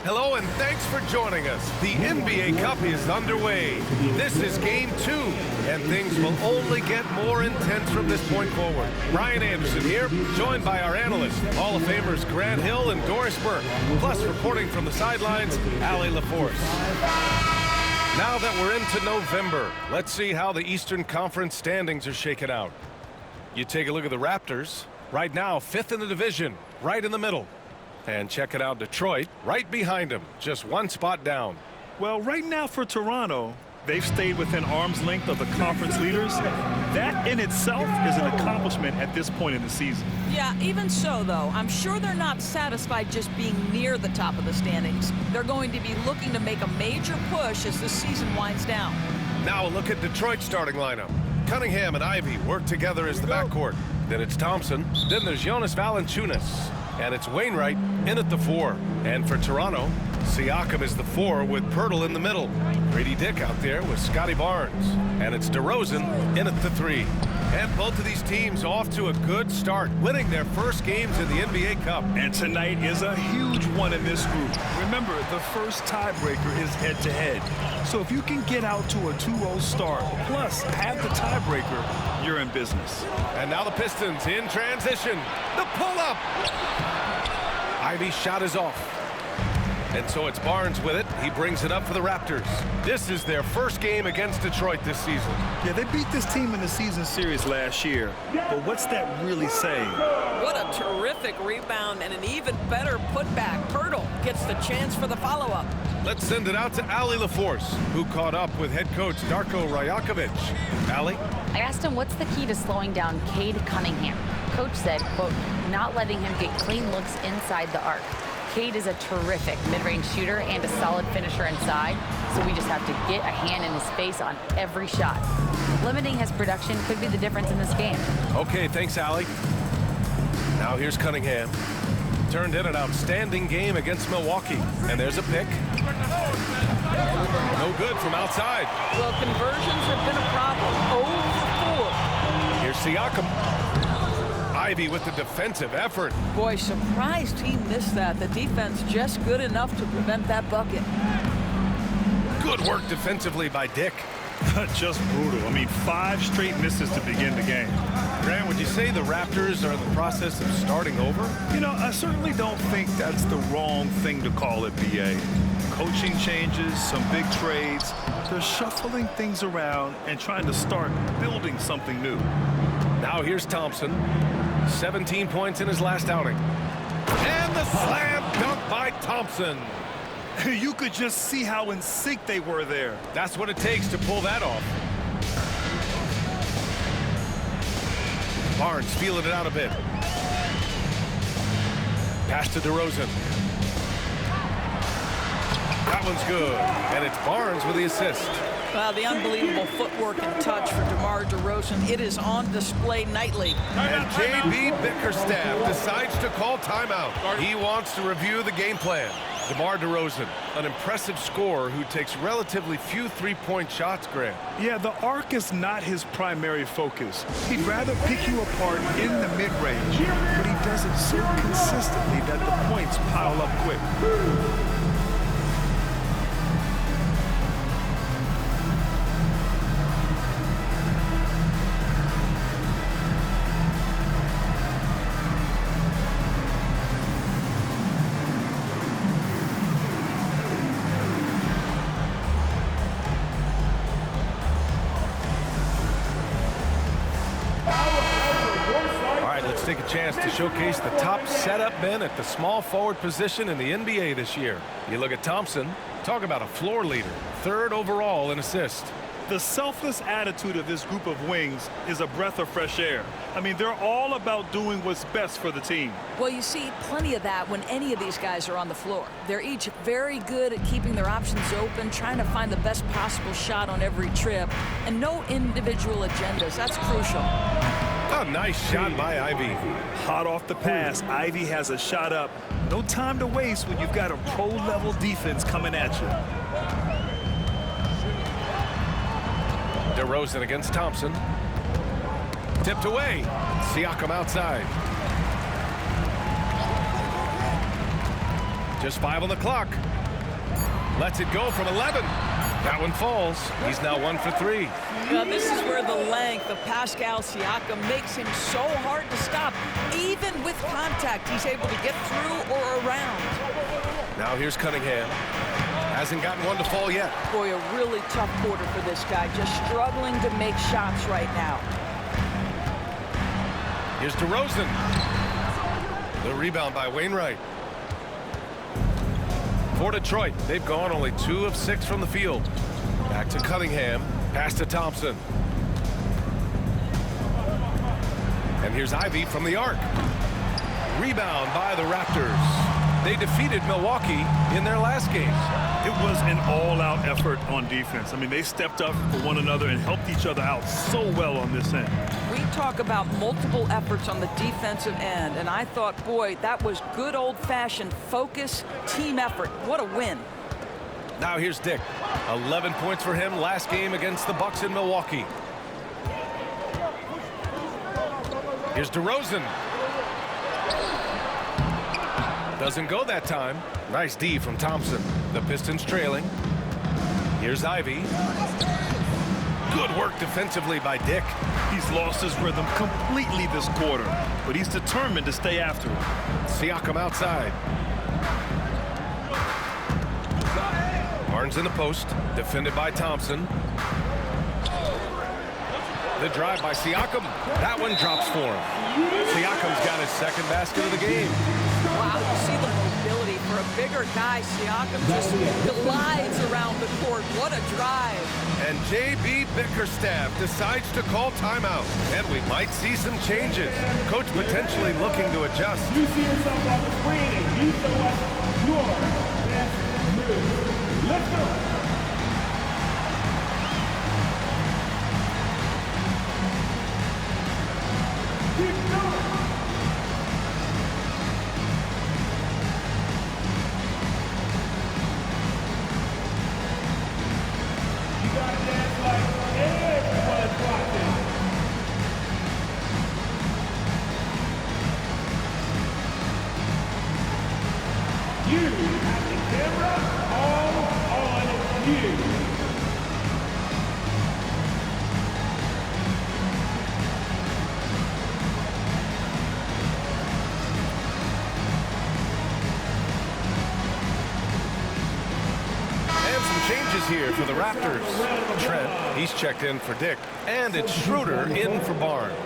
Hello and thanks for joining us. The NBA Cup is underway. This is game 2, and things will only get more intense from this point forward. Brian Anderson here, joined by our analysts, Hall of Famers Grant Hill and Doris Burke, plus reporting from the sidelines, Allie LaForce. Now that we're into November, let's see how the Eastern Conference standings are shaken out. You take a look at the Raptors, right now 5th in the division, right in the middle. And check it out, Detroit, right behind them, just one spot down. Well, right now for Toronto, they've stayed within arm's length of the conference leaders. That in itself is an accomplishment at this point in the season. Yeah, even so, though, I'm sure they're not satisfied just being near the top of the standings. They're going to be looking to make a major push as the season winds down. Now a look at Detroit's starting lineup. Cunningham and Ivy work together as the backcourt. Then it's Thompson. Then there's Jonas Valanciunas. And it's Wainwright in at the 4. And for Toronto, Siakam is the 4 with Poeltl in the middle. Grady Dick out there with Scotty Barnes. And it's DeRozan in at the 3. And both of these teams off to a good start, winning their first games in the NBA Cup. And tonight is a huge one in this group. Remember, the first tiebreaker is head-to-head. So if you can get out to a 2-0 start, plus have the tiebreaker, you're in business. And now the Pistons in transition. The pull-up. Ivy's shot is off. And so it's Barnes with it. He brings it up for the Raptors. This is their first game against Detroit this season. Yeah, they beat this team in the season series last year. But what's that really saying? What a terrific rebound and an even better putback. Poeltl gets the chance for the follow-up. Let's send it out to Allie LaForce, who caught up with head coach Darko Rajakovic. Allie? I asked him what's the key to slowing down Cade Cunningham. Coach said, quote, not letting him get clean looks inside the arc. Cade is a terrific mid-range shooter and a solid finisher inside, so we just have to get a hand in his face on every shot. Limiting his production could be the difference in this game. Okay, thanks, Allie. Now here's Cunningham. Turned in an outstanding game against Milwaukee. And there's a pick. No good from outside. Well, conversions have been a problem. 0 for 4. Here's Siakam. Ivy with the defensive effort. Boy, surprised he missed that. The defense just good enough to prevent that bucket. Good work defensively by Dick. Just brutal. I mean, 5 straight misses to begin the game. Grant, would you say the Raptors are in the process of starting over? You know, I certainly don't think that's the wrong thing to call it, B.A. Coaching changes, some big trades. They're shuffling things around and trying to start building something new. Now here's Thompson. 17 points in his last outing. And the slam dunk by Thompson. You could just see how in sync they were there. That's what it takes to pull that off. Barnes feeling it out a bit. Pass to DeRozan. That one's good. And it's Barnes with the assist. Wow, the unbelievable footwork and touch for DeMar DeRozan. It is on display nightly. And J.B. Bickerstaff decides to call timeout. He wants to review the game plan. DeMar DeRozan, an impressive scorer who takes relatively few three-point shots, Grant. Yeah, the arc is not his primary focus. He'd rather pick you apart in the mid-range, but he does it so consistently that the points pile up quick. Take a chance to showcase the top setup men at the small forward position in the NBA this year. You look at Thompson, talk about a floor leader, 3rd overall in assists. The selfless attitude of this group of wings is a breath of fresh air. I mean, they're all about doing what's best for the team. Well, you see plenty of that when any of these guys are on the floor. They're each very good at keeping their options open, trying to find the best possible shot on every trip, and no individual agendas. That's crucial. A nice shot by Ivy. Hot off the pass, Ivy has a shot up. No time to waste when you've got a pro-level defense coming at you. DeRozan against Thompson. Tipped away. Siakam outside. Just 5 on the clock. Lets it go from 11. That one falls. He's now 1 for 3. Now, this is where the length of Pascal Siakam makes him so hard to stop. Even with contact, he's able to get through or around. Now here's Cunningham. Hasn't gotten one to fall yet. Boy, a really tough quarter for this guy. Just struggling to make shots right now. Here's DeRozan. The rebound by Wainwright. For Detroit, they've gone only 2 of 6 from the field. Back to Cunningham. Pass to Thompson. And here's Ivy from the arc. Rebound by the Raptors. They defeated Milwaukee in their last game. It was an all-out effort on defense. I mean, they stepped up for one another and helped each other out so well on this end. We talk about multiple efforts on the defensive end, and I thought, boy, that was good old-fashioned focus, team effort. What a win. Now here's Dick. 11 points for him last game against the Bucks in Milwaukee. Here's DeRozan. Doesn't go that time. Nice D from Thompson. The Pistons trailing. Here's Ivy. Good work defensively by Dick. He's lost his rhythm completely this quarter, but he's determined to stay after it. Siakam outside. Barnes in the post. Defended by Thompson. The drive by Siakam. That one drops for him. Siakam's got his second basket of the game. Wow, you see the mobility for a bigger guy. Siakam just glides around the court. What a drive. And J.B. Bickerstaff decides to call timeout. And we might see some changes. Coach potentially looking to adjust. You see yourself on the screen and you show us your best move. Let's go. You have the camera all on you. And some changes here for the Raptors. Trent, he's checked in for Dick. And it's Schroeder in for Barnes.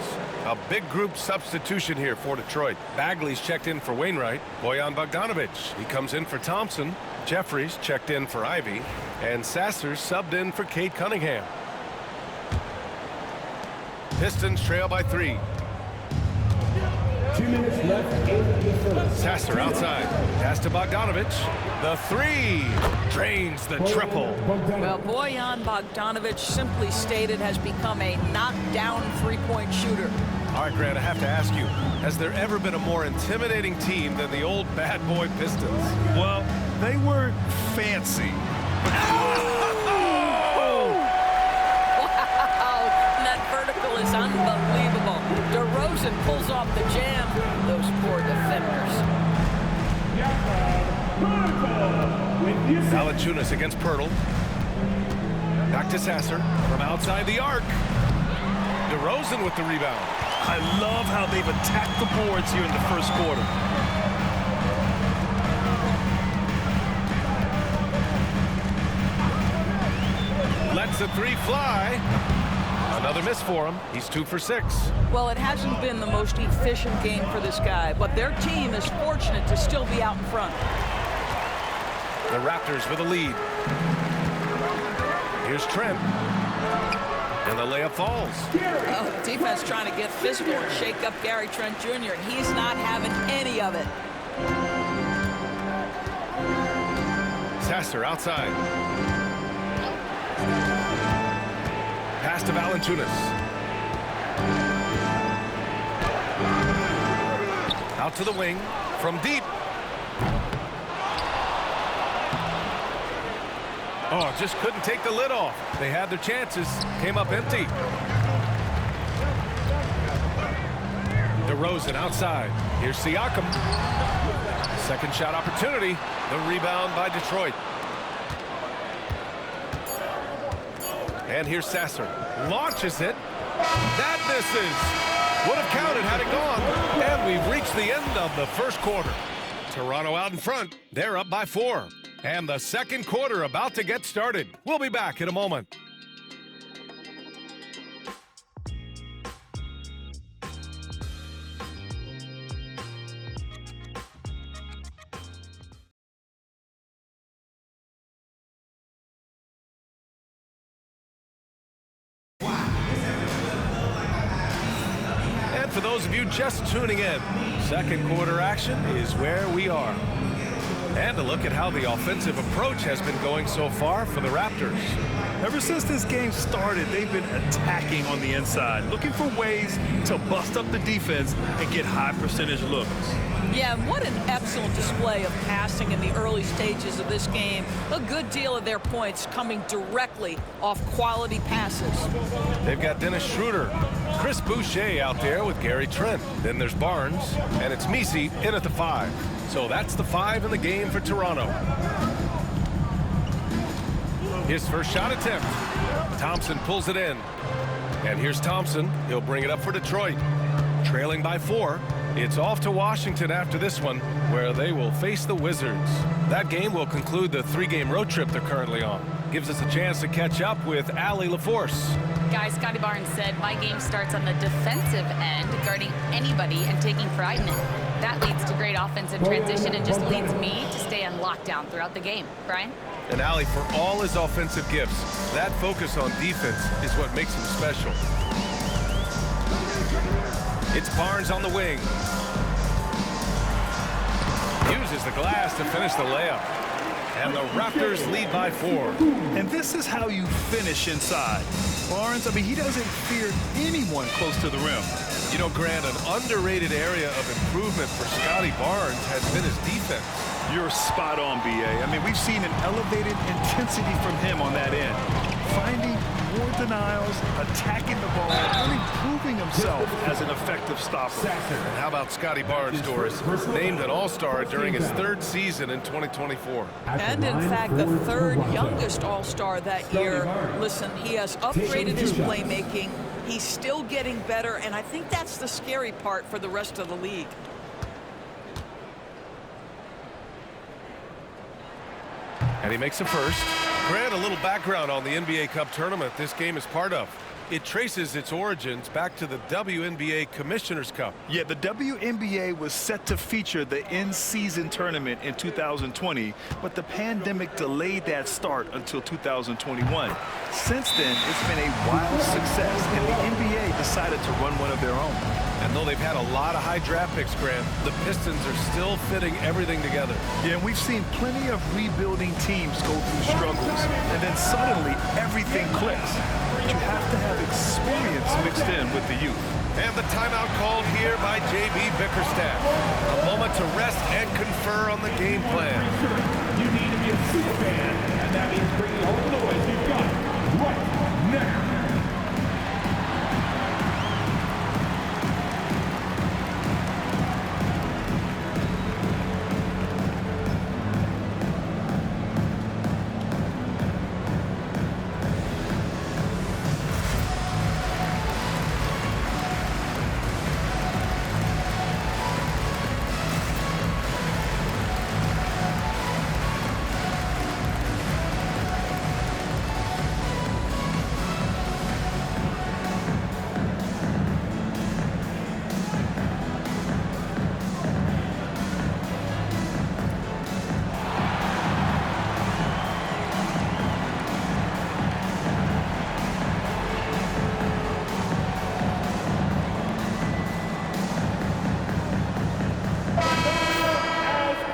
A big group substitution here for Detroit. Bagley's checked in for Wainwright. Bojan Bogdanovic, he comes in for Thompson. Jeffries checked in for Ivy. And Sasser subbed in for Cade Cunningham. Pistons trail by 3. 2 minutes left in the first. Sasser outside. Pass to Bogdanovic. The 3 drains the triple. Well, Bojan Bogdanovic, simply stated, has become a knockdown three-point shooter. All right, Grant, I have to ask you, has there ever been a more intimidating team than the old bad boy Pistons? Well, they were fancy. Wow, that vertical is unbelievable. DeRozan pulls off the jam. Those poor defenders. Valanciunas against Pirtle. Back to Sasser from outside the arc. DeRozan with the rebound. I love how they've attacked the boards here in the first quarter. Lets the 3 fly. Another miss for him. He's 2 for 6. Well, it hasn't been the most efficient game for this guy, but their team is fortunate to still be out in front. The Raptors with a lead. Here's Trent. And the layup falls. Well, defense trying to get physical and shake up Gary Trent Jr., and he's not having any of it. Sasser outside. Pass to Valanciunas. Out to the wing from deep. Oh, just couldn't take the lid off. They had their chances, came up empty. DeRozan outside. Here's Siakam. Second shot opportunity. The rebound by Detroit. And here's Sasser. Launches it. That misses. Would have counted had it gone. And we've reached the end of the first quarter. Toronto out in front. They're up by 4. And the second quarter about to get started. We'll be back in a moment. For those of you just tuning in, second quarter action is where we are. And a look at how the offensive approach has been going so far for the Raptors. Ever since this game started, they've been attacking on the inside, looking for ways to bust up the defense and get high percentage looks. Yeah, and what an excellent display of passing in the early stages of this game. A good deal of their points coming directly off quality passes. They've got Dennis Schroeder, Chris Boucher out there with Gary Trent. Then there's Barnes, and it's Messi in at the 5. So that's the 5 in the game for Toronto. His first shot attempt. Thompson pulls it in. And here's Thompson. He'll bring it up for Detroit. Trailing by 4. It's off to Washington after this one, where they will face the Wizards. That game will conclude the 3-game road trip they're currently on. Gives us a chance to catch up with Allie LaForce. Guys, Scotty Barnes said, my game starts on the defensive end, guarding anybody and taking pride in it. That leads to great offensive transition and just leads me to stay on lockdown throughout the game. Brian? And Allie, for all his offensive gifts, that focus on defense is what makes him special. It's Barnes on the wing. Uses the glass to finish the layup. And the Raptors lead by 4. And this is how you finish inside. Barnes, I mean, he doesn't fear anyone close to the rim. You know, Grant, an underrated area of improvement for Scotty Barnes has been his defense. You're spot on, B.A. I mean, we've seen an elevated intensity from him on that end. Finding more denials, attacking the ball, really proving himself as an effective stopper. And how about Scotty Barnes, Doris? Named an All-Star during his 3rd season in 2024. And in fact, the 3rd youngest All-Star that year. Listen, he has upgraded his playmaking. He's still getting better, and I think that's the scary part for the rest of the league. And he makes a first. Grant, a little background on the NBA Cup tournament this game is part of. It traces its origins back to the WNBA Commissioner's Cup. Yeah, the WNBA was set to feature the in-season tournament in 2020, but the pandemic delayed that start until 2021. Since then, it's been a wild success, and the NBA decided to run one of their own. And though they've had a lot of high draft picks, Grant, the Pistons are still fitting everything together. Yeah, and we've seen plenty of rebuilding teams go through struggles, and then suddenly everything clicks. But you have to have experience mixed in with the youth. And the timeout called here by J.B. Bickerstaff. A moment to rest and confer on the game plan. You need to be a super fan, and that means bringing all the noise you've got right now.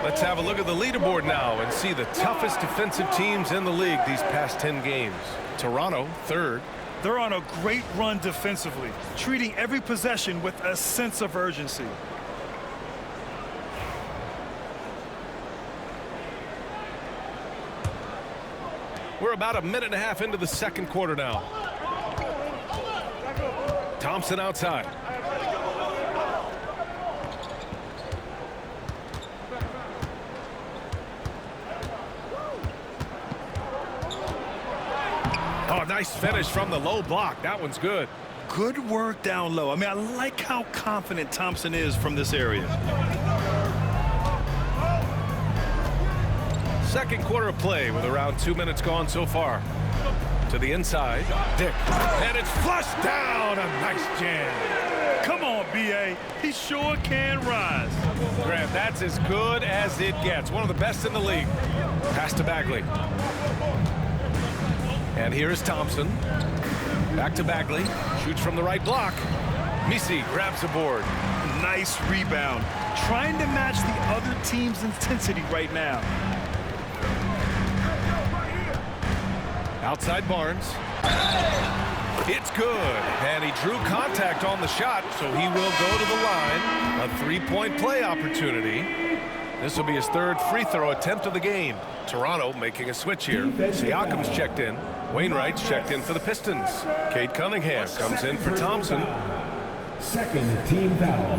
Let's have a look at the leaderboard now and see the toughest defensive teams in the league these past 10 games. Toronto, 3rd. They're on a great run defensively, treating every possession with a sense of urgency. We're about a minute and a half into the second quarter now. Thompson outside. Oh, nice finish from the low block. That one's good. Good work down low. I mean, I like how confident Thompson is from this area. Second quarter of play with around 2 minutes gone so far. To the inside, Dick. And it's flushed down. A nice jam. Come on, B.A. He sure can rise. Grant, that's as good as it gets. One of the best in the league. Pass to Bagley. And here is Thompson. Back to Bagley. Shoots from the right block. Misi grabs the board. Nice rebound. Trying to match the other team's intensity right now. Outside Barnes. It's good. And he drew contact on the shot, so he will go to the line. A three-point play opportunity. This will be his third free throw attempt of the game. Toronto making a switch here. Siakam's checked in. Wainwright's checked in for the Pistons. Cade Cunningham comes in for Thompson. Second team foul.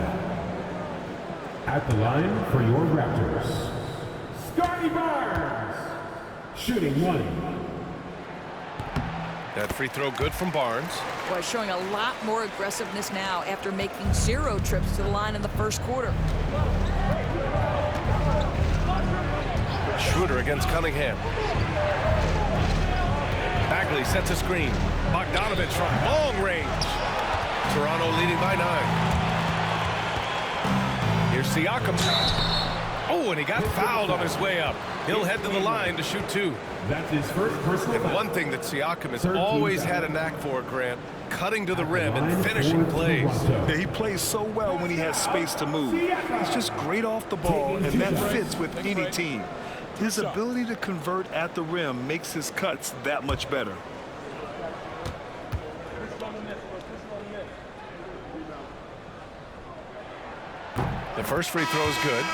At the line for your Raptors, Scotty Barnes, shooting one. That free throw good from Barnes. Boy, showing a lot more aggressiveness now after making 0 trips to the line in the first quarter. Schroeder against Cunningham. Bagley sets a screen. Bogdanovich from long range. Toronto leading by 9. Here's Siakam. Oh, and he got fouled on his way up. He'll head to the line to shoot 2. That's his first personal foul. And one thing that Siakam has always had a knack for, Grant, cutting to the rim and finishing plays. Yeah, he plays so well when he has space to move. He's just great off the ball, and that fits with any team. His ability to convert at the rim makes his cuts that much better. The first free throw is good.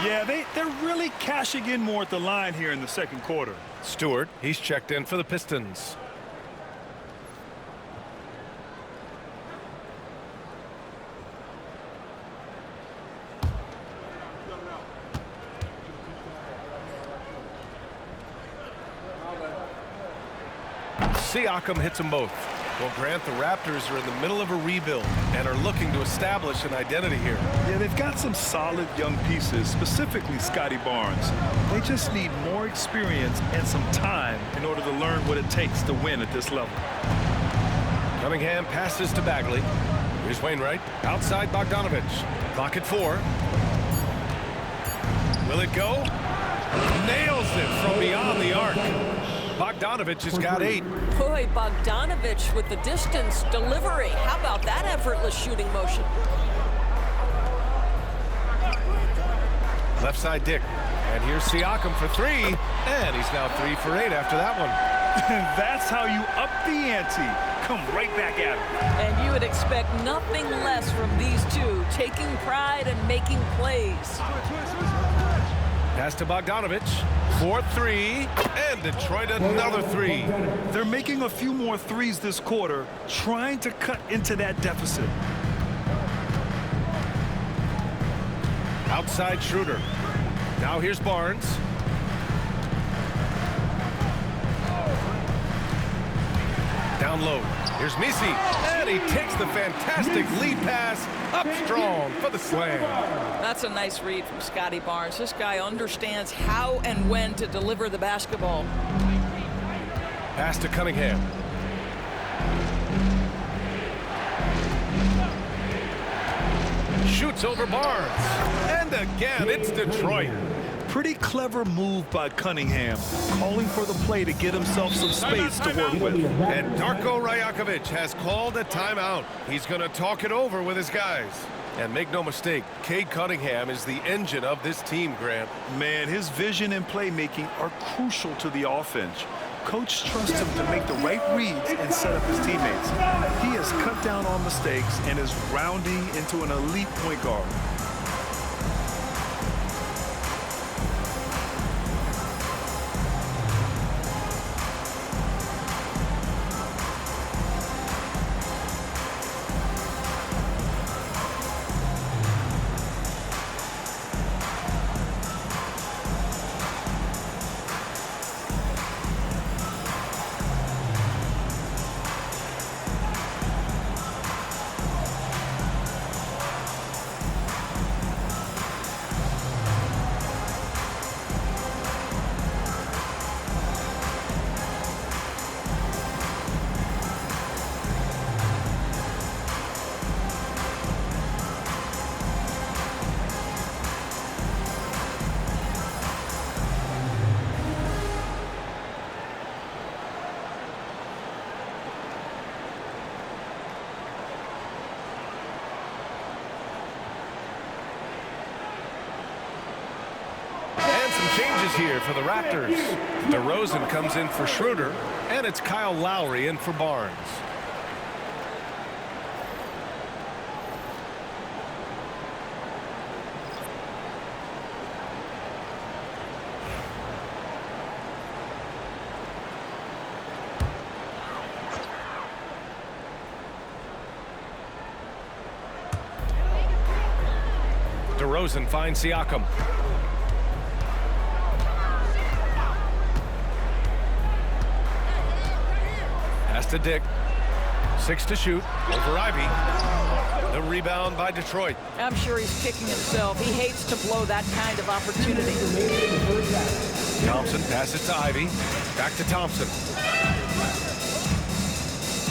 Yeah, they're really cashing in more at the line here in the second quarter. Stewart, he's checked in for the Pistons. Siakam hits them both. Well, Grant, the Raptors are in the middle of a rebuild and are looking to establish an identity here. Yeah, they've got some solid young pieces, specifically Scotty Barnes. They just need more experience and some time in order to learn what it takes to win at this level. Cunningham passes to Bagley. Here's Wainwright. Outside Bogdanovich. Clock at 4. Will it go? Nails it from beyond the arc. Bogdanovich has got 8. Boy, Bogdanovich with the distance delivery. How about that effortless shooting motion? Left side Dick. And here's Siakam for 3. And he's now 3 for 8 after that one. That's how you up the ante. Come right back at him. And you would expect nothing less from these two, taking pride and making plays. Pass to Bogdanovich. 4-3. And Detroit another 3. They're making a few more threes this quarter, trying to cut into that deficit. Outside Schroeder. Now here's Barnes. Down low. Here's Misi. And he takes the fantastic lead pass up strong for the slam. That's a nice read from Scotty Barnes. This guy understands how and when to deliver the basketball. Pass to Cunningham. Shoots over Barnes. And again, it's Detroit. Pretty clever move by Cunningham, calling for the play to get himself some space to work with. And Darko Rajakovic has called a timeout. He's going to talk it over with his guys. And make no mistake, Cade Cunningham is the engine of this team, Grant. Man, his vision and playmaking are crucial to the offense. Coach trusts him to make the right reads and set up his teammates. He has cut down on mistakes and is rounding into an elite point guard. Changes here for the Raptors. DeRozan comes in for Schroeder, and it's Kyle Lowry in for Barnes. DeRozan finds Siakam. Pass to Dick. 6 to shoot. Over Ivy. The rebound by Detroit. I'm sure he's kicking himself. He hates to blow that kind of opportunity. Thompson passes to Ivy. Back to Thompson.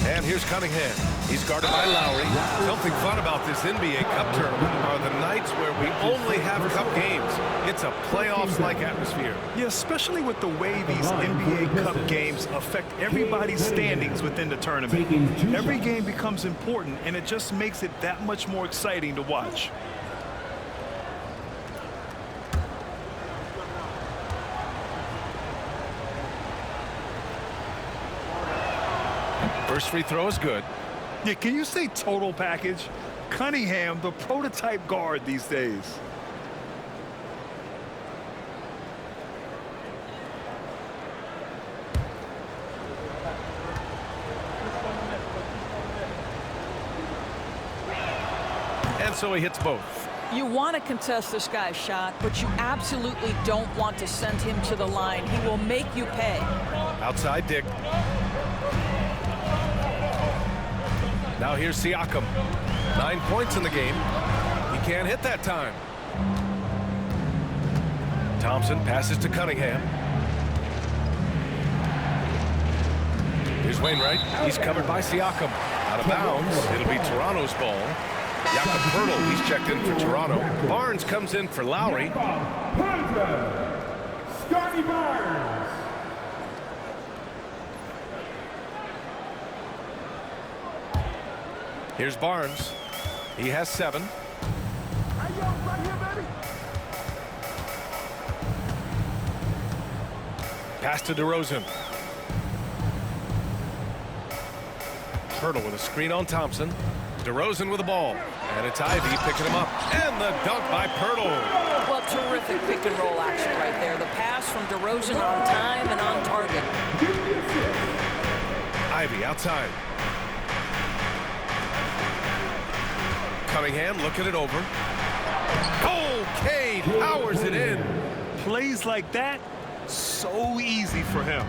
And here's Cunningham. He's guarded by Lowry. Something fun about this NBA Cup tournament are the nights where we only have Cup games. It's a playoffs-like atmosphere. Yeah, especially with the way these NBA Cup games affect everybody's standings within the tournament. Every game becomes important, and it just makes it that much more exciting to watch. First free throw is good. Yeah, can you say total package? Cunningham, the prototype guard these days. And so he hits both. You want to contest this guy's shot, but you absolutely don't want to send him to the line. He will make you pay. Outside Dick. Now here's Siakam. 9 points in the game. He can't hit that time. Thompson passes to Cunningham. Here's Wainwright. He's covered by Siakam. Out of bounds. It'll be Toronto's ball. Jakob Poeltl, he's checked in for Toronto. Barnes comes in for Lowry. Scotty Barnes. Here's Barnes. He has 7. Pass to DeRozan. Poeltl with a screen on Thompson. DeRozan with the ball. And it's Ivy picking him up. And the dunk by Poeltl. Well, terrific pick and roll action right there. The pass from DeRozan on time and on target. Ivy outside. Cunningham looking it over. Oh, Cade powers it in. Plays like that, so easy for him.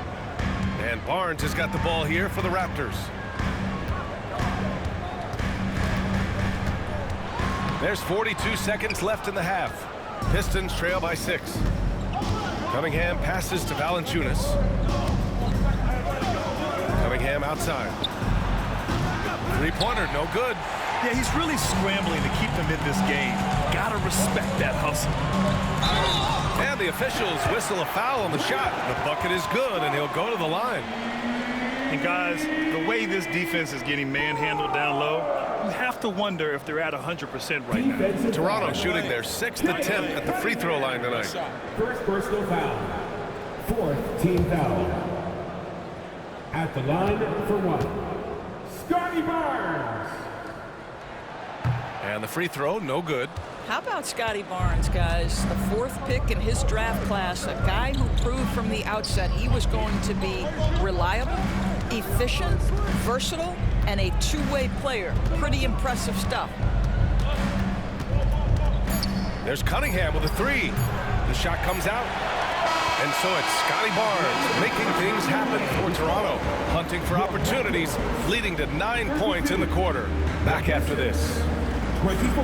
And Barnes has got the ball here for the Raptors. There's 42 seconds left in the half. Pistons trail by 6. Cunningham passes to Valanciunas. Cunningham outside. Three-pointer, no good. Yeah, he's really scrambling to keep them in this game. Gotta respect that hustle. And the officials whistle a foul on the shot. The bucket is good, and he'll go to the line. And guys, the way this defense is getting manhandled down low, you have to wonder if they're at 100% right now. Toronto shooting their 6th attempt at the free throw line tonight. First personal foul. 4th team foul. At the line for 1. Scotty Barnes. And the free throw, no good. How about Scotty Barnes, guys? The 4th pick in his draft class, a guy who proved from the outset he was going to be reliable, efficient, versatile, and a two-way player. Pretty impressive stuff. There's Cunningham with a 3. The shot comes out. And so it's Scotty Barnes making things happen for Toronto, hunting for opportunities, leading to 9 points in the quarter. Back after this. 24.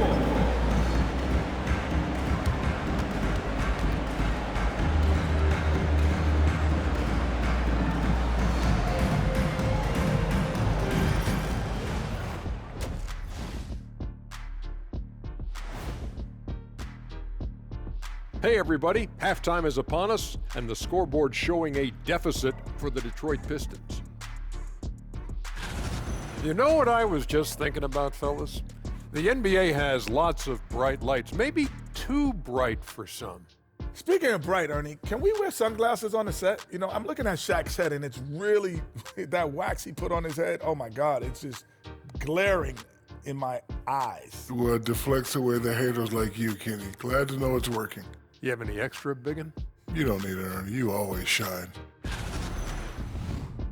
Hey everybody, halftime is upon us and the scoreboard showing a deficit for the Detroit Pistons. You know what I was just thinking about, fellas? The NBA has lots of bright lights, maybe too bright for some. Speaking of bright, Ernie, can we wear sunglasses on the set? You know, I'm looking at Shaq's head, and it's really, that wax he put on his head, oh my God, it's just glaring in my eyes. Well, it deflects away the haters like you, Kenny. Glad to know it's working. You have any extra, Biggin? You don't need it, Ernie. You always shine.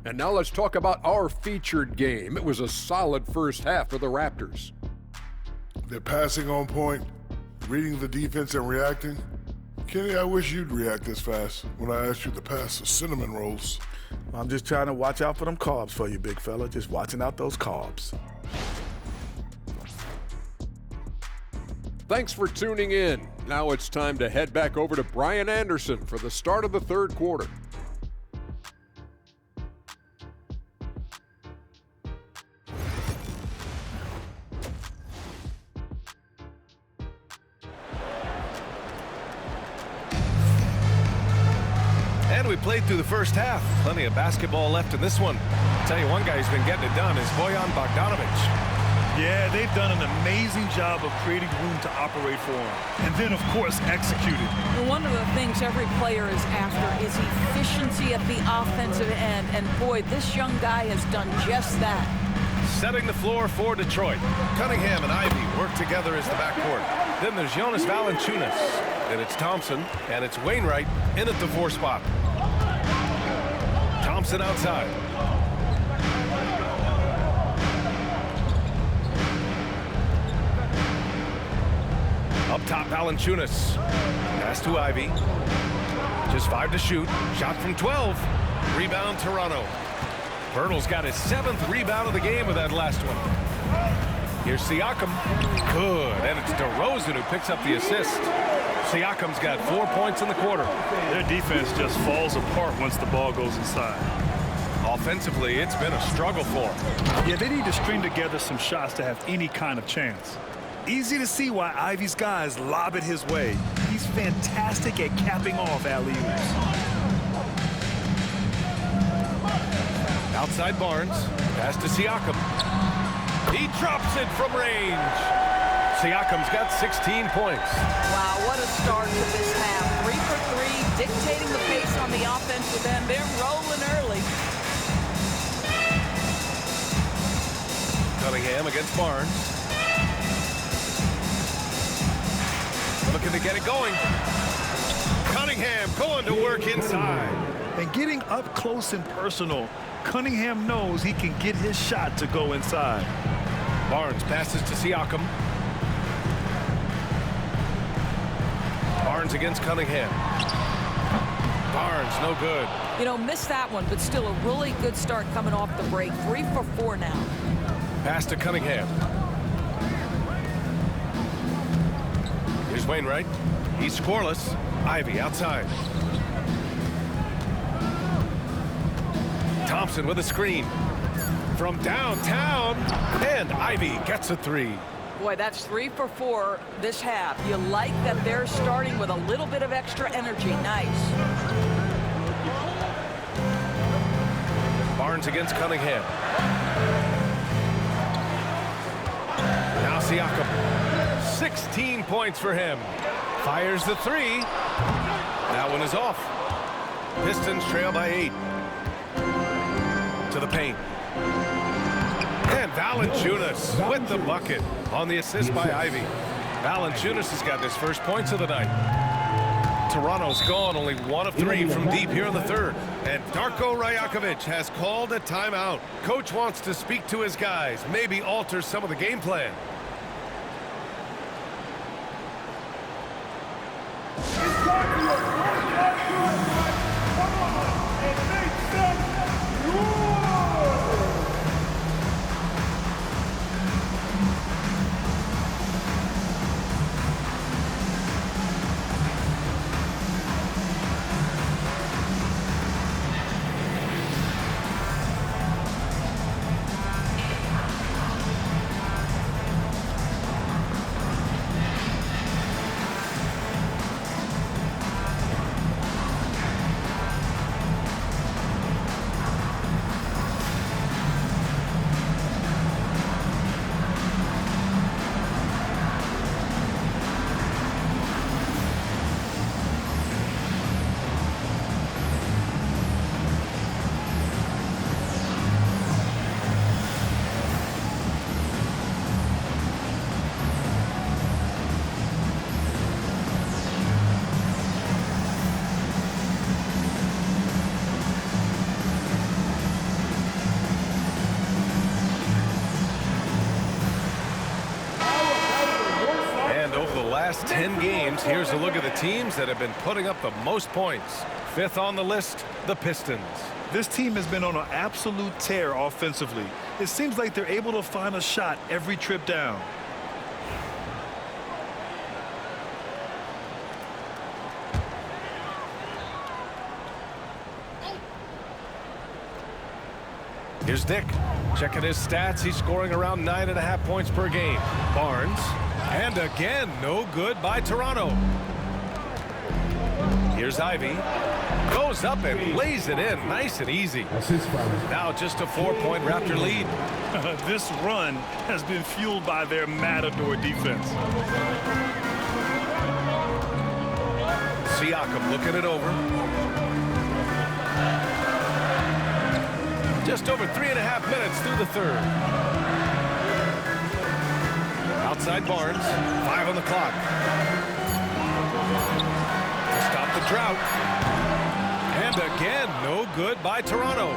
And now let's talk about our featured game. It was a solid first half for the Raptors. They're passing on point, reading the defense and reacting. Kenny, I wish you'd react this fast when I asked you to pass the cinnamon rolls. I'm just trying to watch out for them carbs for you, big fella. Just watching out those carbs. Thanks for tuning in. Now it's time to head back over to Brian Anderson for the start of the third quarter. And we played through the first half. Plenty of basketball left in this one. I'll tell you, one guy who's been getting it done is Bojan Bogdanovic. Yeah, they've done an amazing job of creating room to operate for him. And then, of course, executed. And one of the things every player is after is efficiency at the offensive end. And boy, this young guy has done just that. Setting the floor for Detroit. Cunningham and Ivy work together as the backcourt. Then there's Jonas Valanciunas. Then it's Thompson, and it's Wainwright in at the 4 spot. Thompson outside. Up top, Valanciunas. Pass to Ivy. Just 5 to shoot. Shot from 12. Rebound, Toronto. Pirtle's got his 7th rebound of the game with that last one. Here's Siakam. Good. And it's DeRozan who picks up the assist. Siakam's got 4 points in the quarter. Their defense just falls apart once the ball goes inside. Offensively, it's been a struggle for them. Yeah, they need to string together some shots to have any kind of chance. Easy to see why Ivy's guys lob it his way. He's fantastic at capping off alley-oops. Outside Barnes. Pass to Siakam. He drops it from range. Siakam's got 16 points. Wow, what a start to this half. 3 for 3, dictating the pace on the offensive end. They're rolling early. Cunningham against Barnes. Looking to get it going. Cunningham going to work inside. And getting up close and personal, Cunningham knows he can get his shot to go inside. Barnes passes to Siakam. Barnes against Cunningham. Barnes, no good. You know, missed that one, but still a really good start coming off the break. 3 for 4 now. Pass to Cunningham. Here's Wainwright. He's scoreless. Ivy outside. Thompson with a screen. From downtown. And Ivy gets a 3. Boy, that's 3 for 4 this half. You like that they're starting with a little bit of extra energy. Nice. Barnes against Cunningham. Now Siakam. 16 points for him. Fires the 3. That one is off. Pistons trail by 8. To the paint. And Valanciunas with the bucket on the assist by Ivy. Valanciunas has got his first points of the night. Toronto's gone only 1 of 3 from deep here in the third. And Darko Rajakovic has called a timeout. Coach wants to speak to his guys, maybe alter some of the game plan. last 10 games, here's a look at the teams that have been putting up the most points. Fifth on the list, the Pistons. This team has been on an absolute tear offensively. It seems like they're able to find a shot every trip down. Here's Dick. Checking his stats. He's scoring around 9.5 points per game. Barnes. And again, no good by Toronto. Here's Ivy. Goes up and lays it in. Nice and easy. Now just a 4-point Raptor lead. This run has been fueled by their Matador defense. Siakam looking it over. Just over 3.5 minutes through the third. Outside Barnes. 5 on the clock. Stop the drought. And again, no good by Toronto.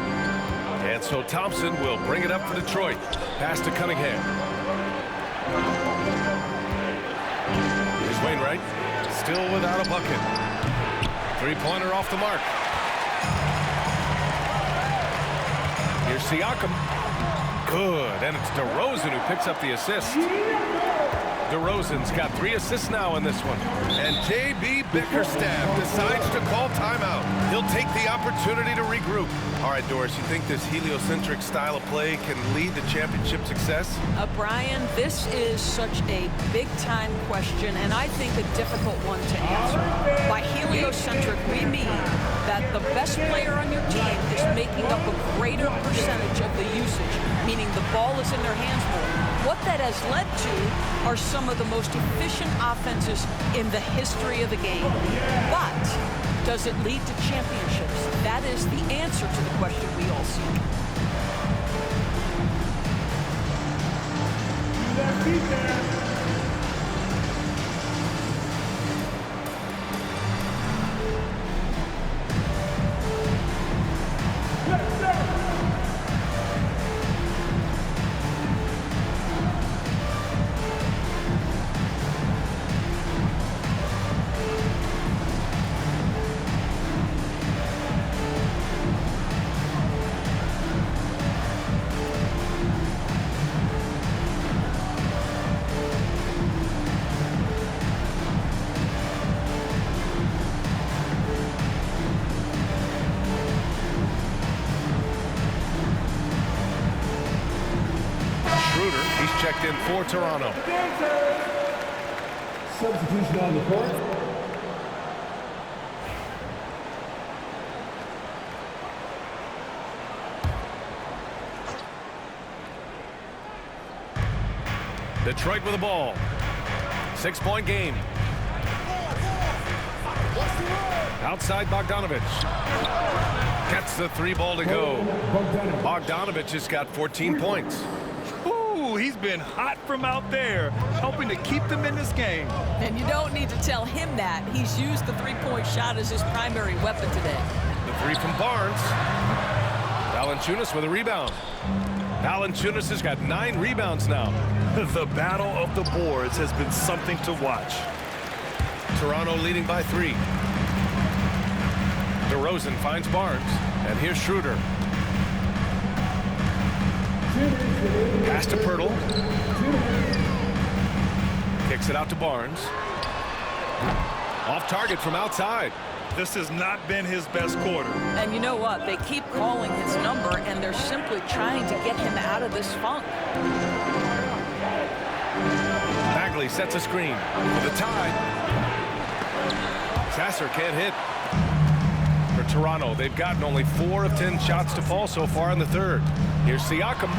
And so Thompson will bring it up for Detroit. Pass to Cunningham. Here's Wainwright. Still without a bucket. Three-pointer off the mark. Here's Siakam. Good. And it's DeRozan who picks up the assist. DeRozan's got 3 assists now in this one. And J.B. Bickerstaff decides to call timeout. He'll take the opportunity to regroup. All right, Doris, you think this heliocentric style of play can lead to championship success? Brian, this is such a big-time question, and I think a difficult one to answer. By heliocentric, we mean that the best player on your team is making up a greater percentage of the usage, meaning the ball is in their hands more. What that has led to are some of the most efficient offenses in the history of the game. But does it lead to championships? That is the answer to the question we all seek. Checked in for Toronto. Substitution on the court. Detroit with the ball. 6-point game. Outside Bogdanovich. Gets the 3 ball to go. Bogdanovich has got 14 points. He's been hot from out there, helping to keep them in this game. And you don't need to tell him that. He's used the 3-point shot as his primary weapon today. The 3 from Barnes. Valanciunas with a rebound. Valanciunas has got 9 rebounds now. The battle of the boards has been something to watch. Toronto leading by 3. DeRozan finds Barnes. And here's Schroeder. Pass to Pirtle. Kicks it out to Barnes. Off target from outside. This has not been his best quarter. And you know what? They keep calling his number, and they're simply trying to get him out of this funk. Bagley sets a screen for the tie. Sasser can't hit. For Toronto, they've gotten only 4 of 10 shots to fall so far in the third. Here's Siakam.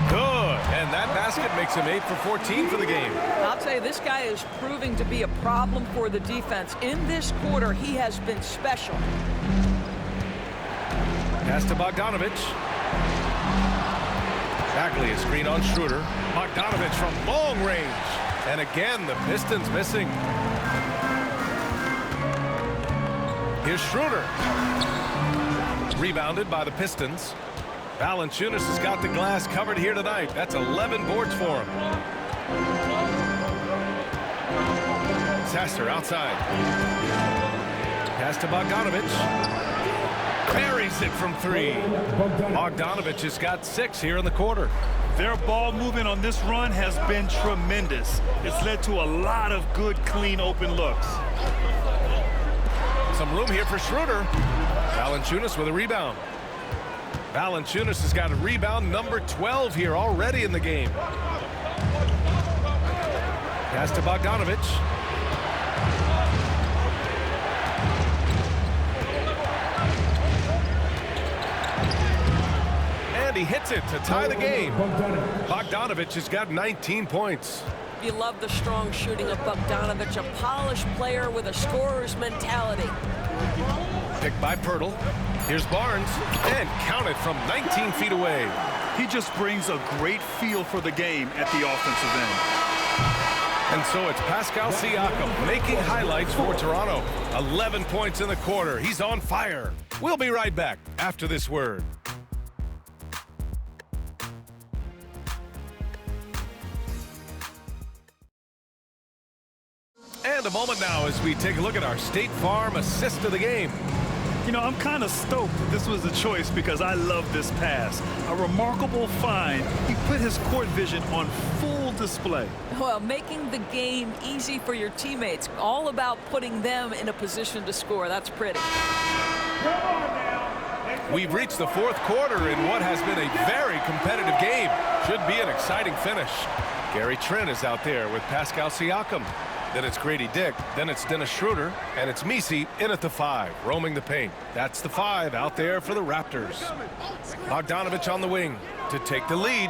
Good. And that basket makes him 8 for 14 for the game. I'll tell you, this guy is proving to be a problem for the defense. In this quarter, he has been special. Pass to Bogdanovich. Bagley a screen on Schroeder. Bogdanovich from long range. And again, the Pistons missing. Here's Schroeder. Rebounded by the Pistons. Valanciunas has got the glass covered here tonight. That's 11 boards for him. Sasser outside. Pass to Bogdanovich. Buries it from 3. Bogdanovich has got 6 here in the quarter. Their ball movement on this run has been tremendous. It's led to a lot of good, clean, open looks. Some room here for Schroeder. Valanciunas with a rebound. Valanciunas has got a rebound number 12 here already in the game. Pass to Bogdanovich. And he hits it to tie the game. Bogdanovich has got 19 points. You love the strong shooting of Bogdanovich, a polished player with a scorer's mentality. Picked by Pirtle. Here's Barnes, and counted from 19 feet away. He just brings a great feel for the game at the offensive end. And so it's Pascal Siakam making highlights for Toronto. 11 points in the quarter. He's on fire. We'll be right back after this word. And a moment now as we take a look at our State Farm assist of the game. You know, I'm kind of stoked that this was the choice because I love this pass. A remarkable find. He put his court vision on full display. Well, making the game easy for your teammates. All about putting them in a position to score. That's pretty. We've reached the 4th quarter in what has been a very competitive game. Should be an exciting finish. Gary Trent is out there with Pascal Siakam. Then it's Grady Dick, then it's Dennis Schroeder, and it's Messi in at the 5, roaming the paint. That's the 5 out there for the Raptors. Bogdanovich on the wing to take the lead.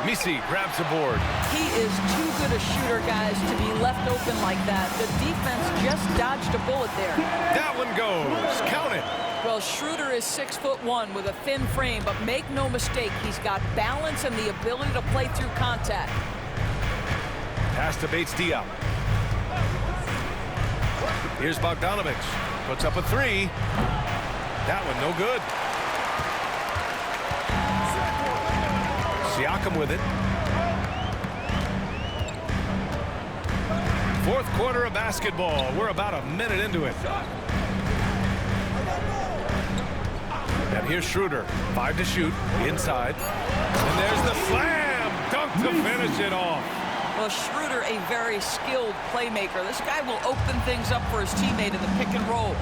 Messi grabs the board. He is too good a shooter, guys, to be left open like that. The defense just dodged a bullet there. That one goes. Count it. Well, Schroeder is 6'1" with a thin frame, but make no mistake, he's got balance and the ability to play through contact. Pass to Bates-Diop. Here's Bogdanovich. Puts up a 3. That one no good. Siakam with it. 4th quarter of basketball. We're about a minute into it. And here's Schroeder. 5 to shoot. Inside. And there's the slam. Dunk to finish it off. Well, Schroeder, a very skilled playmaker. This guy will open things up for his teammate in the pick and roll.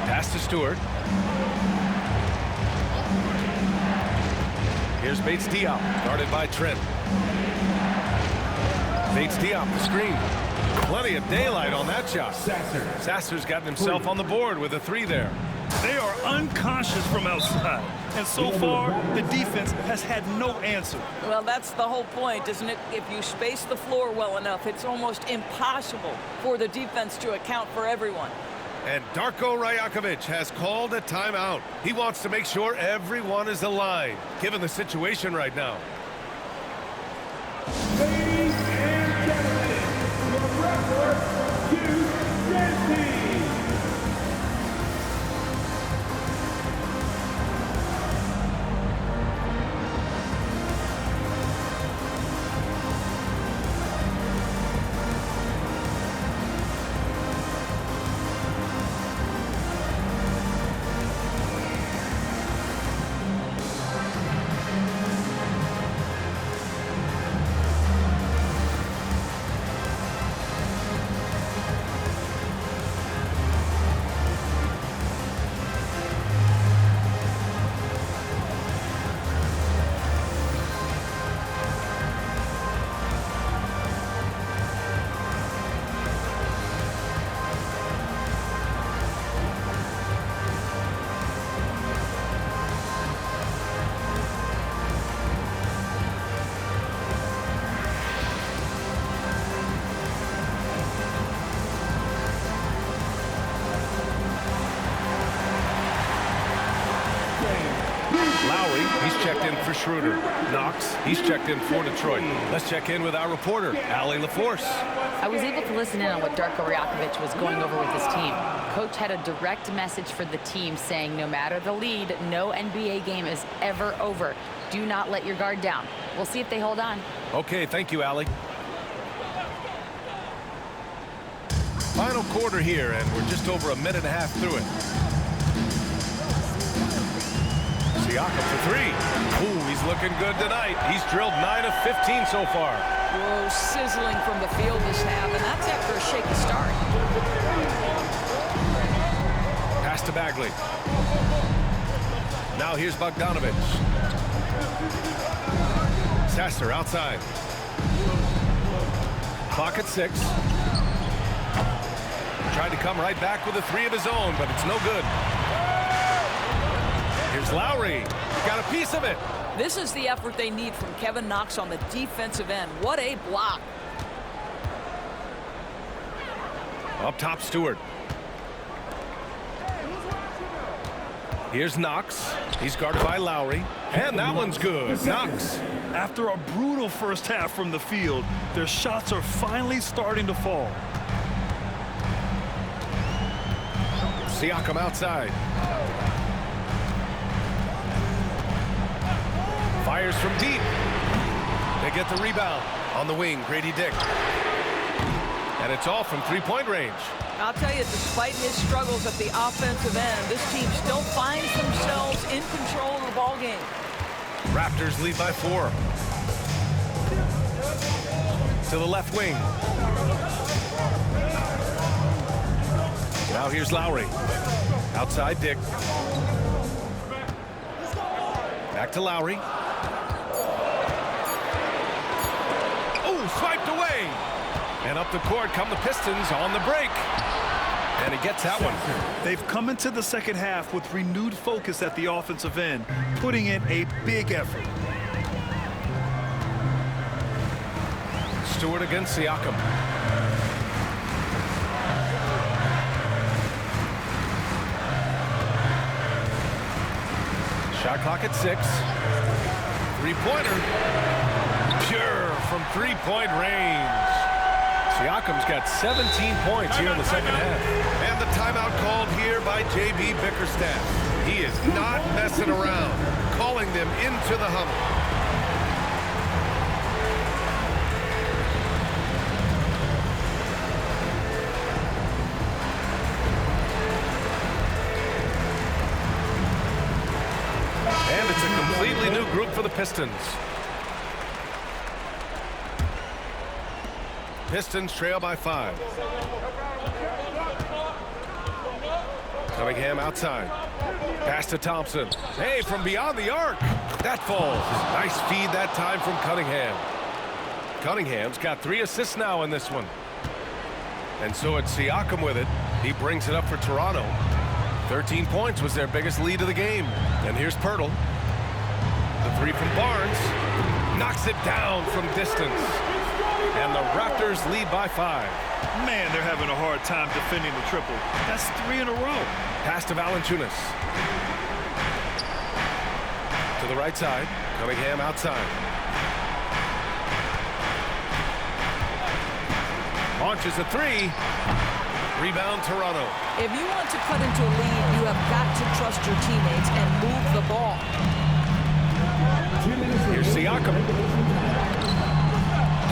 Pass to Stewart. Here's Bates-Diop, guarded by Trent. Bates-Diop, the screen. Plenty of daylight on that shot. Sasser's gotten himself on the board with a 3 there. They are unconscious from outside. And so far, the defense has had no answer. Well, that's the whole point, isn't it? If you space the floor well enough, it's almost impossible for the defense to account for everyone. And Darko Rajakovic has called a timeout. He wants to make sure everyone is aligned, given the situation right now. Ladies and gentlemen, your wrestler, Hugh Janty. He's checked in for Schroeder. Knox, he's checked in for Detroit. Let's check in with our reporter, Allie LaForce. I was able to listen in on what Darko Rajakovic was going over with his team. Coach had a direct message for the team saying no matter the lead, no NBA game is ever over. Do not let your guard down. We'll see if they hold on. Okay, thank you, Allie. Final quarter here, and we're just over a minute and a half through it. Siakam for three. Ooh, he's looking good tonight. He's drilled 9 of 15 so far. Whoa, sizzling from the field this half, and that's after a shaky start. Pass to Bagley. Now here's Bogdanovic. Sasser outside. Clock at 6. Tried to come right back with a three of his own, but it's no good. Here's Lowry. Got a piece of it. This is the effort they need from Kevin Knox on the defensive end. What a block. Up top, Stewart. Here's Knox. He's guarded by Lowry. And that one's good. Knox. After a brutal first half from the field, their shots are finally starting to fall. Siakam outside. Fires from deep. They get the rebound. On the wing, Grady Dick. And it's all from three-point range. I'll tell you, despite his struggles at the offensive end, this team still finds themselves in control of the ball game. Raptors lead by 4. To the left wing. Now here's Lowry. Outside Dick. Back to Lowry. Oh, swiped away. And up the court come the Pistons on the break. And he gets that one. They've come into the second half with renewed focus at the offensive end, putting in a big effort. Stewart against Siakam. Shot clock at 6. Three-pointer. Pure from three-point range. Siakam's got 17 points here in the second half. And the timeout called here by J.B. Bickerstaff. He is not messing around, calling them into the huddle. And it's a completely new group for the Pistons. Pistons trail by 5. Cunningham outside. Pass to Thompson. Hey, from beyond the arc. That falls. Nice feed that time from Cunningham. Cunningham's got 3 assists now in this one. And so it's Siakam with it. He brings it up for Toronto. 13 points was their biggest lead of the game. And here's Pirtle. The three from Barnes. Knocks it down from distance. And the Raptors lead by 5. Man, they're having a hard time defending the triple. That's 3 in a row. Pass to Valanciunas. To the right side. Cunningham outside. Launches a 3. Rebound Toronto. If you want to cut into a lead, you have got to trust your teammates and move the ball. Here's Siakam.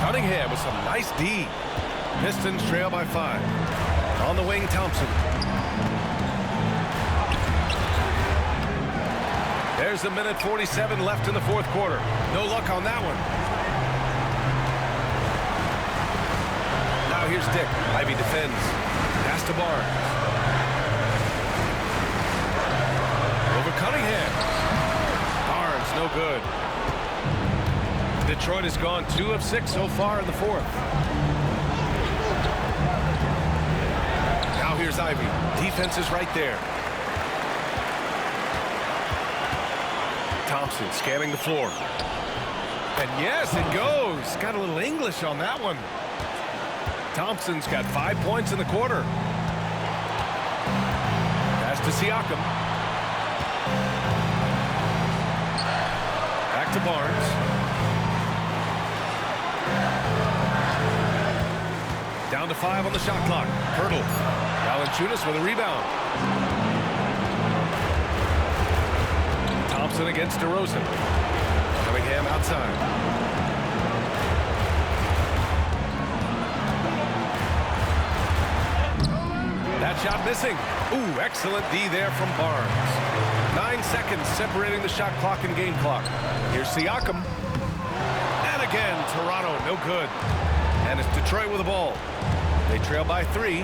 Cunningham with some nice D. Pistons trail by 5. On the wing, Thompson. There's a minute 47 left in the fourth quarter. No luck on that one. Now here's Dick. Ivy defends. Pass to Barnes. Over Cunningham. Barnes, no good. Detroit has gone 2 of 6 so far in the fourth. Now here's Ivy. Defense is right there. Thompson scanning the floor. And yes, it goes. Got a little English on that one. Thompson's got 5 points in the quarter. Pass to Siakam. Back to Barnes. Down to 5 on the shot clock. Pirtle. Valanciunas with a rebound. Thompson against DeRozan. Cunningham outside. shot missing. Ooh, excellent D there from Barnes. 9 seconds separating the shot clock and game clock. Here's Siakam. And again, Toronto, no good. And it's Detroit with the ball. They trail by 3.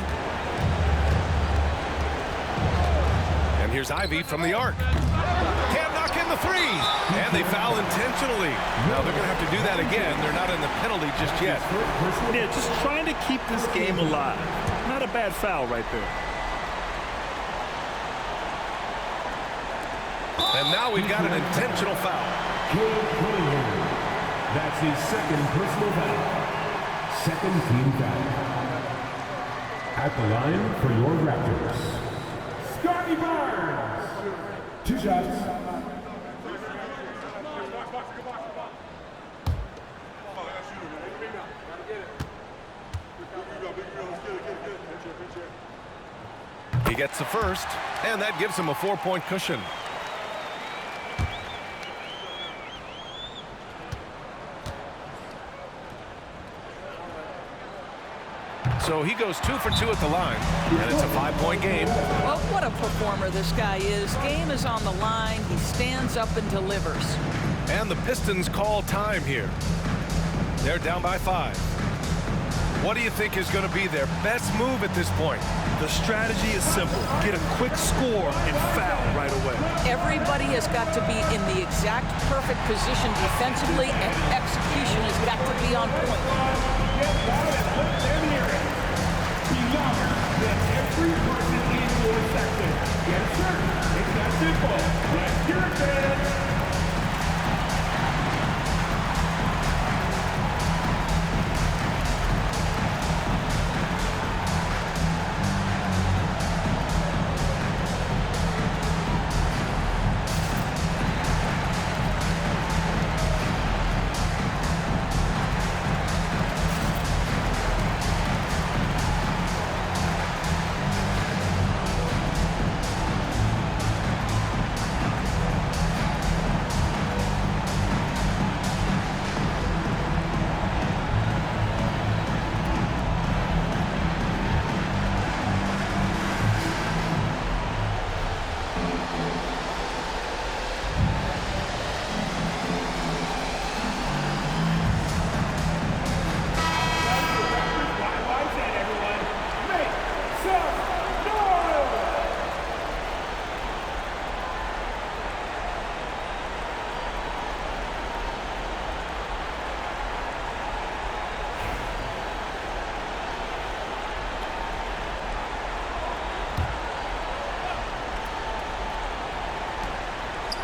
And here's Ivy from the arc. Can't knock in the 3. And they foul intentionally. Now they're going to have to do that again. They're not in the penalty just yet. Yeah, just trying to keep this game alive. Not a bad foul right there. And now we've got an intentional foul. That's his second personal foul. Second team foul. At the line for your Raptors, Scotty Barnes. 2 shots. He gets the first, and that gives him a 4-point cushion. So he goes 2 for 2 at the line, and it's a 5-point game. Well, what a performer this guy is. Game is on the line. He stands up and delivers. And the Pistons call time here. They're down by 5. What do you think is going to be their best move at this point? The strategy is simple. Get a quick score and foul right away. Everybody has got to be in the exact perfect position defensively, and execution has got to be on point. Every person in your section. Yes, sir. It's that simple. Let's hear it, fans.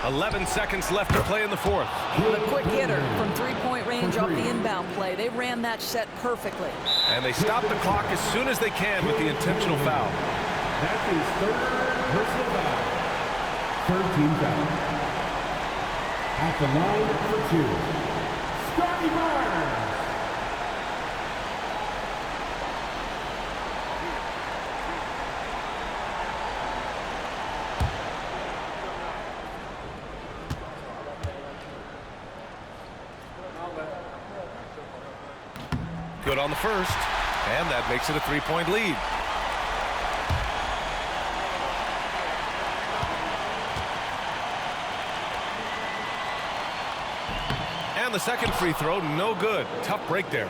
.11 seconds left to play in the 4th. The quick hitter from three-point range off the inbound play. They ran that set perfectly. And they stop the clock as soon as they can with the intentional foul. That's his third personal foul. Third team foul. At the line for 2, Scotty Barnes. Good on the first, and that makes it a 3-point lead. And the second free throw, no good. Tough break there.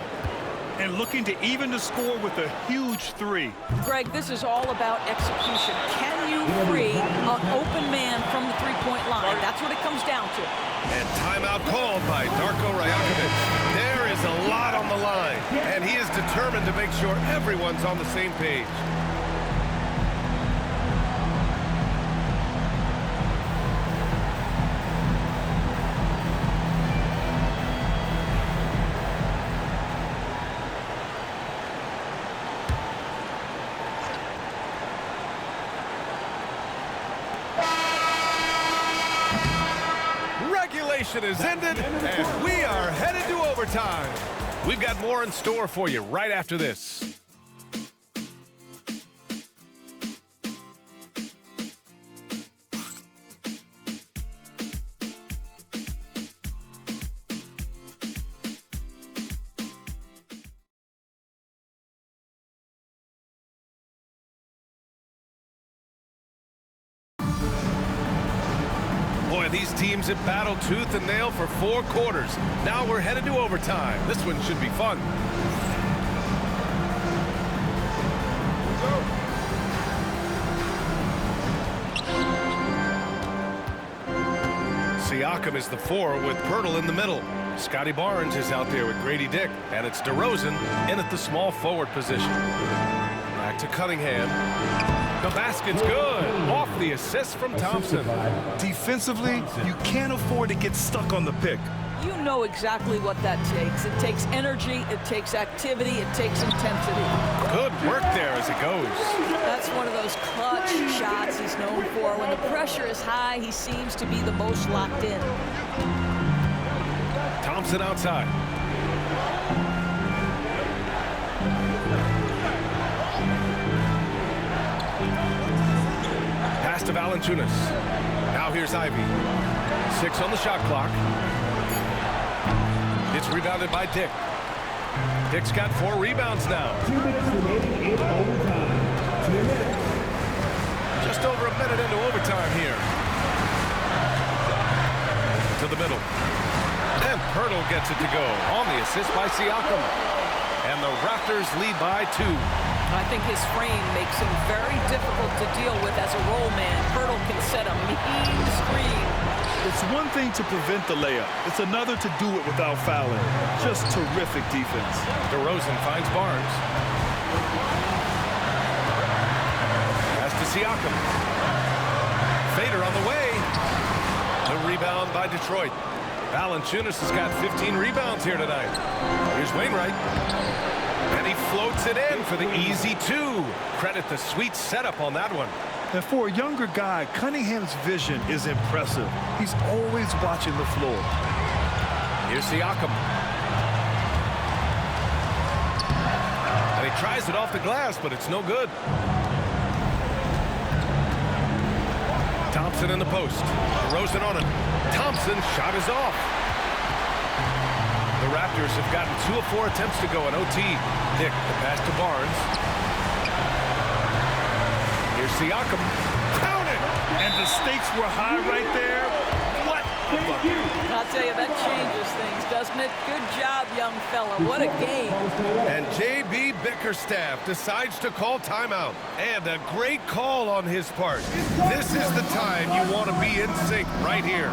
And looking to even the score with a huge 3. Greg, this is all about execution. Can you free an open man from the three-point line? That's what it comes down to. And timeout called by Darko Rajakovic. There is a lot on the line, and he is determined to make sure everyone's on the same page. Regulation is ended, and we are headed to overtime. We've got more in store for you right after this. Boy, these teams have battled tooth and nail for 4 quarters. Now we're headed to overtime. This one should be fun. Siakam is the 4 with Poeltl in the middle. Scotty Barnes is out there with Grady Dick, and it's DeRozan in at the small forward position. Back to Cunningham. The basket's good. Off the assist from Thompson. Defensively, you can't afford to get stuck on the pick. You know exactly what that takes. It takes energy, it takes activity, it takes intensity. Good work there as it goes. That's one of those clutch shots he's known for. When the pressure is high, he seems to be the most locked in. Thompson outside. Pass to Valanciunas. Now here's Ivy. 6 on the shot clock. It's rebounded by Dick. Dick's got 4 rebounds now. 2 minutes remaining in overtime. 2 minutes. Just over a minute into overtime here. To the middle. And Poeltl gets it to go on the assist by Siakam. And the Raptors lead by 2. I think his frame makes him very difficult to deal with as a roll man. Poeltl can set a mean screen. It's one thing to prevent the layup. It's another to do it without fouling. Just terrific defense. DeRozan finds Barnes. Pass to Siakam. Fader on the way. The rebound by Detroit. Valanciunas has got 15 rebounds here tonight. Here's Wainwright. And he floats it in for the easy 2. Credit the sweet setup on that one. And for a younger guy, Cunningham's vision is impressive. He's always watching the floor. Here's Siakam. And he tries it off the glass, but it's no good. Thompson in the post. DeRozan on it. Thompson shot is off. The Raptors have gotten 2 of 4 attempts to go in OT. Dick, the pass to Barnes. Here's Siakam. Count it! And the stakes were high right there. What a bucket. I'll tell you, that changes things, doesn't it? Good job, young fella. What a game. And J.B. Bickerstaff decides to call timeout. And a great call on his part. This is the time you want to be in sync right here.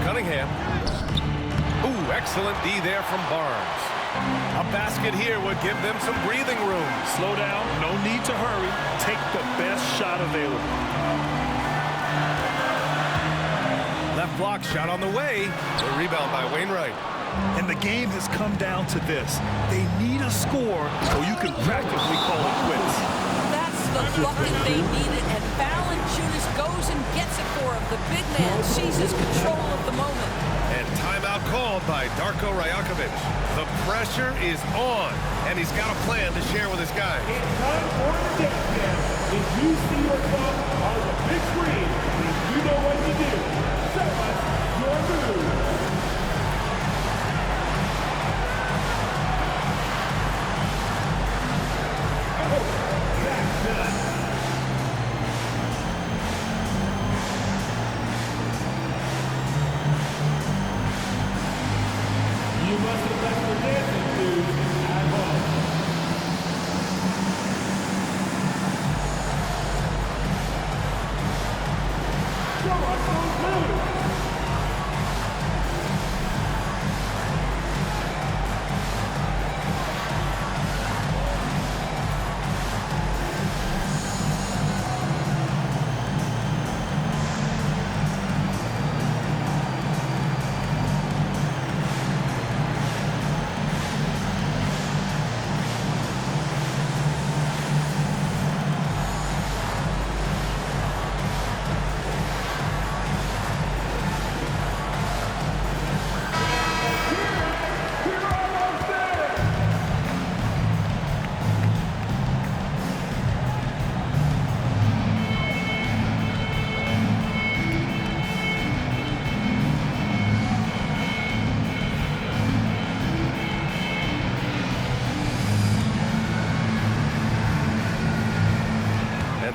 Cunningham. Ooh, excellent D there from Barnes. A basket here would give them some breathing room. Slow down, no need to hurry. Take the best shot available. Left block shot on the way. The rebound by Wainwright. And the game has come down to this. They need a score so you can practically call it quits. That's the bucket they needed, and Valanciunas goes and gets it for him. The big man seizes control of the moment. And timeout called by Darko Rajakovic. The pressure is on, and he's got a plan to share with his guys. It's time for the dance dance. If you see yourself as a big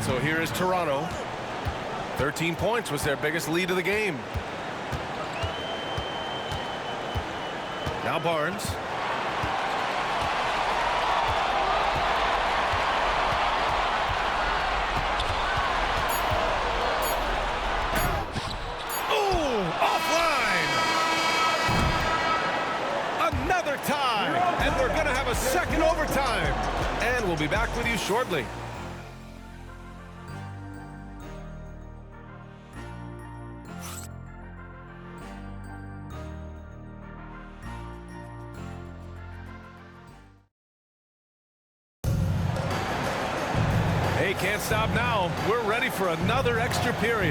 And so here is Toronto. 13 points was their biggest lead of the game. Now Barnes. Tie, and we're going to have a second overtime, and we'll be back with you shortly. Hey, can't stop now. We're ready for another extra period.